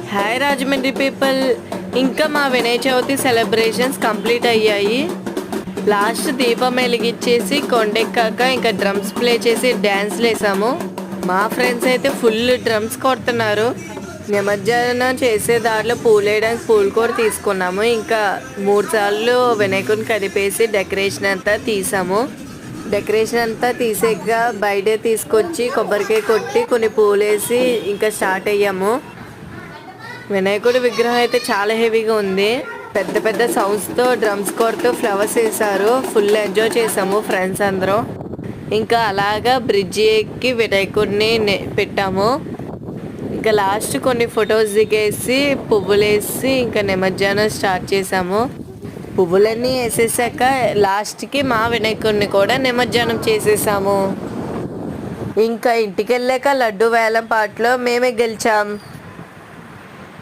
Hi Rajahmundry people, ఇంకా మా Vinayaka Chavithi celebrations complete అయ్యాయి. లాస్ట్ దీపం వెలిగించేసి కొండెక్కాక ఇంకా డ్రమ్స్ ప్లే చేసి డ్యాన్స్లు వేసాము. మా ఫ్రెండ్స్ అయితే ఫుల్ డ్రమ్స్ కొడుతున్నారు. నిమజ్జనం చేసే దారిలో పూలు వేయడానికి పూలు కూడా తీసుకున్నాము. ఇంకా 3 సార్లు వినాయకుడిని కదిపేసి డెకరేషన్ అంతా తీసాము. డెకరేషన్ అంతా తీసాక బయటే తీసుకొచ్చి కొబ్బరికాయ కొట్టి కొన్ని పూలు వేసి ఇంకా స్టార్ట్ అయ్యాము. వినాయకుడి విగ్రహం అయితే చాలా హెవీగా ఉంది. పెద్ద పెద్ద సౌండ్స్తో డ్రమ్స్ కొడుతూ ఫ్లవర్స్ వేసారు. ఫుల్ ఎంజాయ్ చేసాము ఫ్రెండ్స్ అందరం. ఇంకా అలాగా బ్రిడ్జి ఎక్కి వినాయకుడిని పెట్టాము. ఇంకా లాస్ట్ కొన్ని ఫొటోస్ దిగేసి పువ్వులు వేసి ఇంకా నిమజ్జనం స్టార్ట్ చేసాము. పువ్వులన్నీ వేసేసాక లాస్ట్కి మా వినాయకుడిని కూడా నిమజ్జనం చేసేసాము. ఇంకా ఇంటికి వెళ్ళాక లడ్డు వేలం పాటలో మేమే గెలిచాం.